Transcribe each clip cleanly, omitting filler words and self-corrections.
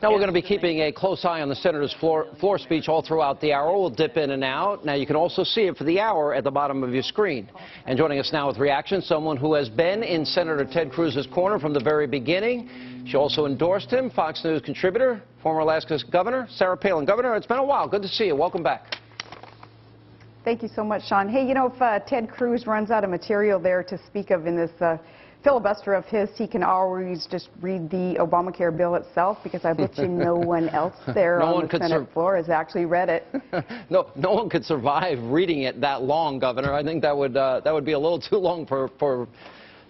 Now, we're going to be keeping a close eye on the senator's floor speech all throughout the hour. We'll dip in and out. Now, you can also see it for the hour at the bottom of your screen. And joining us now with reaction, someone who has been in Senator Ted Cruz's corner from the very beginning. She also endorsed him, Fox News contributor, former Alaska's governor, Sarah Palin. Governor, it's been a while. Good to see you. Welcome back. Thank you so much, Sean. Hey, you know, if Ted Cruz runs out of material there to speak of in this filibuster of his, he can always just read the Obamacare bill itself, because I bet you no one else there on the Senate floor has actually read it. No one could survive reading it that long, Governor. I think that would be a little too long for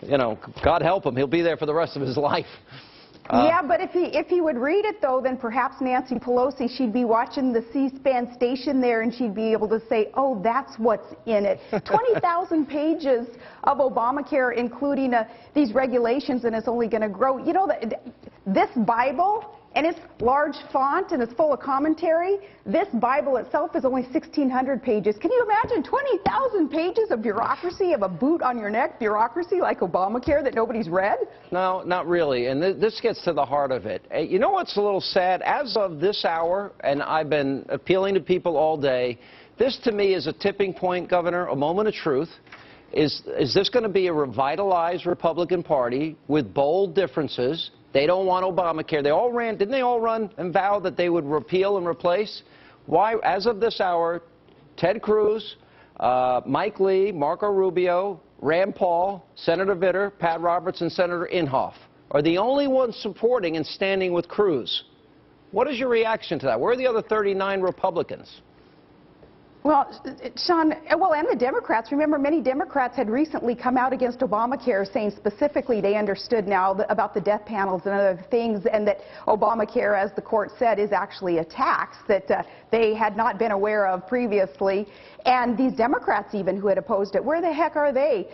you know, God help him. He'll be there for the rest of his life. Yeah, but if he would read it, though, then perhaps Nancy Pelosi, she'd be watching the C-SPAN station there, and she'd be able to say, oh, that's what's in it. 20,000 pages of Obamacare, including these regulations, and it's only going to grow. You know, this Bible, and it's large font, and it's full of commentary. This Bible itself is only 1,600 pages. Can you imagine 20,000 pages of bureaucracy, of a boot on your neck bureaucracy like Obamacare that nobody's read? No, not really, and this gets to the heart of it. You know what's a little sad? As of this hour, and I've been appealing to people all day, this to me is a tipping point, Governor, a moment of truth. Is this going to be a revitalized Republican Party with bold differences? They don't want Obamacare. They all ran, didn't they all run and vow that they would repeal and replace? Why, as of this hour, Ted Cruz, Mike Lee, Marco Rubio, Rand Paul, Senator Vitter, Pat Roberts, and Senator Inhofe are the only ones supporting and standing with Cruz. What is your reaction to that? Where are the other 39 Republicans? Well, Sean, well, and the Democrats. Remember, many Democrats had recently come out against Obamacare, saying specifically they understood now about the death panels and other things, and that Obamacare, as the court said, is actually a tax that they had not been aware of previously. And these Democrats even who had opposed it, where the heck are they?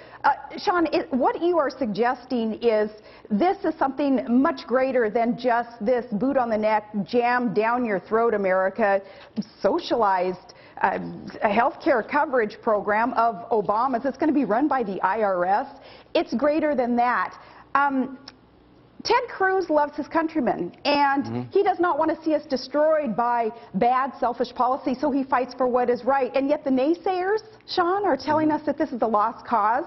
Sean, what you are suggesting is this is something much greater than just this boot on the neck, jammed down your throat, America, socialized a health care coverage program of Obama's. It's going to be run by the IRS. It's greater than that. Ted Cruz loves his countrymen, and he does not want to see us destroyed by bad, selfish policy, so he fights for what is right. And yet the naysayers, Sean, are telling us that this is a lost cause,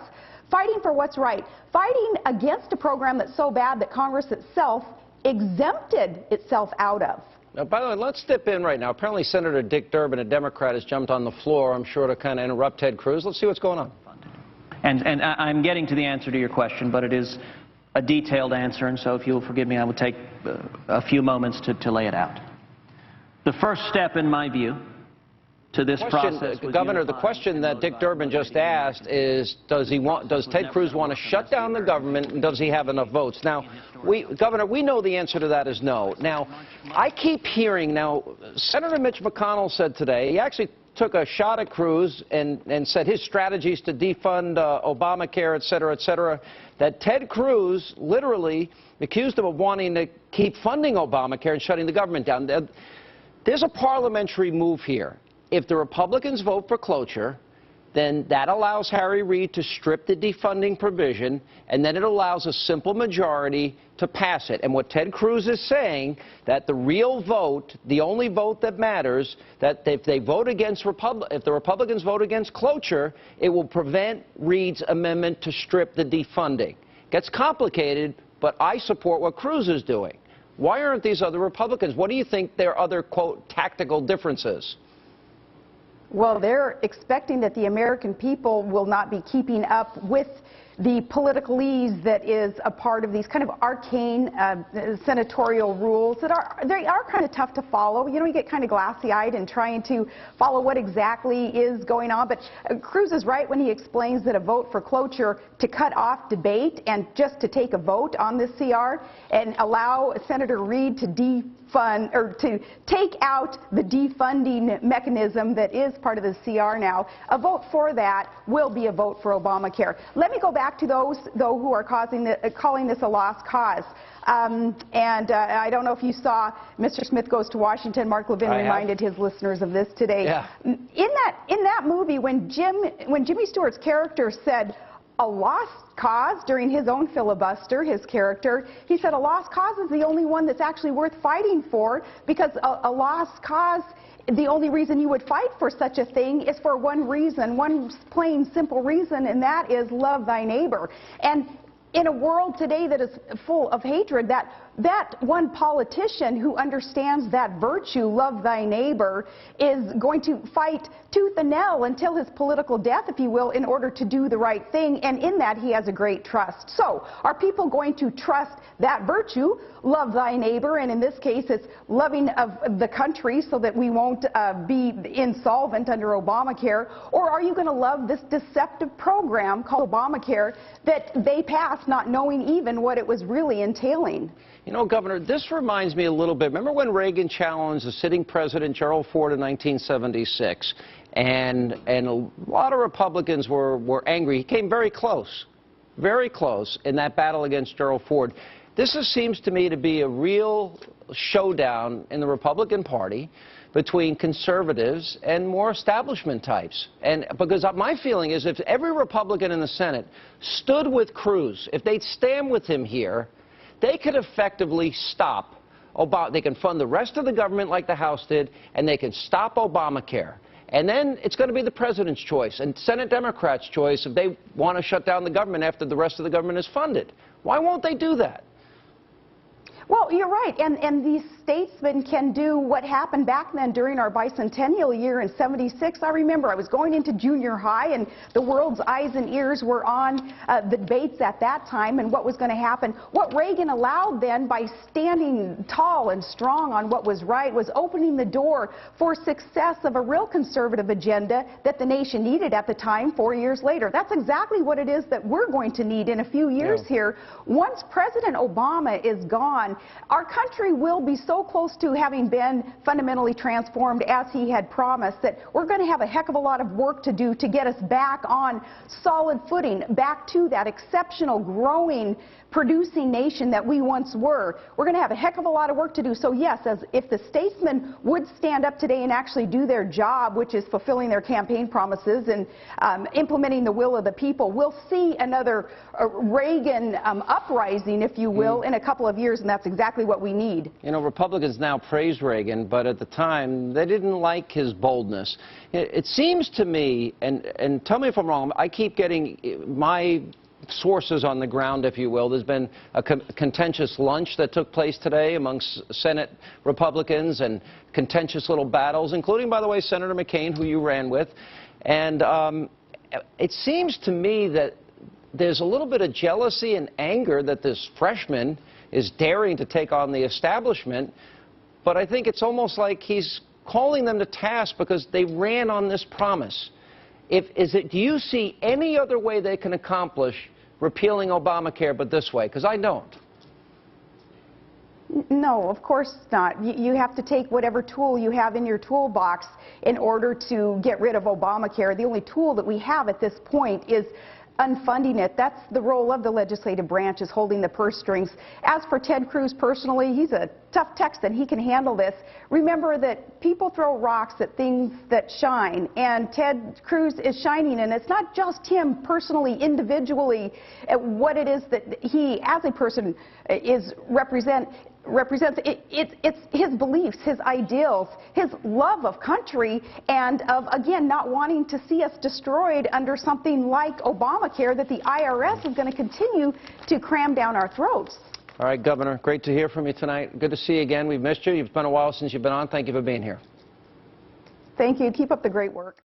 fighting for what's right, fighting against a program that's so bad that Congress itself exempted itself out of. Now, by the way, let's dip in right now. Apparently, Senator Dick Durbin, a Democrat, has jumped on the floor, I'm sure, to kind of interrupt Ted Cruz. Let's see what's going on. And I'm getting to the answer to your question, but it is a detailed answer, and so if you'll forgive me, I will take a few moments to lay it out. The first step, in my view, to this process was Governor, the question that Dick Durbin just asked is, does Ted Cruz want to shut down the government, and does he have enough votes? Now, Governor, we know the answer to that is no. Now, I keep hearing, Senator Mitch McConnell said today, he actually took a shot at Cruz and said his strategies to defund Obamacare, et cetera, that Ted Cruz literally accused him of wanting to keep funding Obamacare and shutting the government down. There's a parliamentary move here. If the Republicans vote for cloture, then that allows Harry Reid to strip the defunding provision, and then it allows a simple majority to pass it. And what Ted Cruz is saying, that the real vote, the only vote that matters, that if they vote against if the Republicans vote against cloture, it will prevent Reid's amendment to strip the defunding. Gets complicated, but I support what Cruz is doing. Why aren't these other Republicans? What do you think their other, quote, tactical differences? Well, they're expecting that the American people will not be keeping up with the politicalese that is a part of these kind of arcane senatorial rules that they are kind of tough to follow. You know, you get kind of glassy-eyed in trying to follow what exactly is going on. But Cruz is right when he explains that a vote for cloture to cut off debate and just to take a vote on this CR and allow Senator Reid to defund or to take out the defunding mechanism that is part of the CR now. A vote for that will be a vote for Obamacare. Let me go back to those, though, who are calling this a lost cause. I don't know if you saw Mr. Smith Goes to Washington. Mark Levin reminded his listeners of this today. Yeah. In that movie, when Jimmy Stewart's character said, a lost cause during his own filibuster, his character. He said a lost cause is the only one that's actually worth fighting for, because a lost cause, the only reason you would fight for such a thing is for one reason, one plain simple reason, and that is love thy neighbor. And in a world today that is full of hatred, that one politician who understands that virtue, love thy neighbor, is going to fight tooth and nail until his political death, if you will, in order to do the right thing, and in that he has a great trust. So, are people going to trust that virtue, love thy neighbor, and in this case it's loving of the country so that we won't be insolvent under Obamacare, or are you going to love this deceptive program called Obamacare that they passed not knowing even what it was really entailing? You know, Governor, this reminds me a little bit. Remember when Reagan challenged the sitting president, Gerald Ford, in 1976? And a lot of Republicans were angry. He came very close in that battle against Gerald Ford. This seems to me to be a real showdown in the Republican Party between conservatives and more establishment types. And because my feeling is if every Republican in the Senate stood with Cruz, if they'd stand with him here, they could effectively stop Obama. They can fund the rest of the government like the House did, and they can stop Obamacare. And then it's going to be the president's choice and Senate Democrats' choice if they want to shut down the government after the rest of the government is funded. Why won't they do that? Well, you're right, and these statesmen can do what happened back then during our bicentennial year in '76. I remember I was going into junior high, and the world's eyes and ears were on the debates at that time and what was going to happen. What Reagan allowed then, by standing tall and strong on what was right, was opening the door for success of a real conservative agenda that the nation needed at the time 4 years later. That's exactly what it is that we're going to need in a few years here. Once President Obama is gone, our country will be so close to having been fundamentally transformed as he had promised that we're going to have a heck of a lot of work to do to get us back on solid footing, back to that exceptional, growing, producing nation that we once were. We're going to have a heck of a lot of work to do. So yes, if the statesmen would stand up today and actually do their job, which is fulfilling their campaign promises and implementing the will of the people, we'll see another Reagan uprising, if you will, in a couple of years, and that's exactly what we need. You know, Republicans now praise Reagan, but at the time they didn't like his boldness. It seems to me, and tell me if I'm wrong, I keep getting my sources on the ground, if you will. There's been a contentious lunch that took place today amongst Senate Republicans and contentious little battles, including, by the way, Senator McCain, who you ran with. And it seems to me that there's a little bit of jealousy and anger that this freshman is daring to take on the establishment, but I think it's almost like he's calling them to task because they ran on this promise. Do you see any other way they can accomplish repealing Obamacare but this way? Because I don't. No, of course not. You have to take whatever tool you have in your toolbox in order to get rid of Obamacare. The only tool that we have at this point is unfunding it. That's the role of the legislative branch, is holding the purse strings. As for Ted Cruz personally, he's a tough Texan. He can handle this. Remember that people throw rocks at things that shine, and Ted Cruz is shining, and it's not just him personally, individually, what it is that he, as a person, represents. It's his beliefs, his ideals, his love of country, and of, again, not wanting to see us destroyed under something like Obamacare that the IRS is going to continue to cram down our throats. All right, Governor, great to hear from you tonight. Good to see you again. We've missed you. It's been a while since you've been on. Thank you for being here. Thank you. Keep up the great work.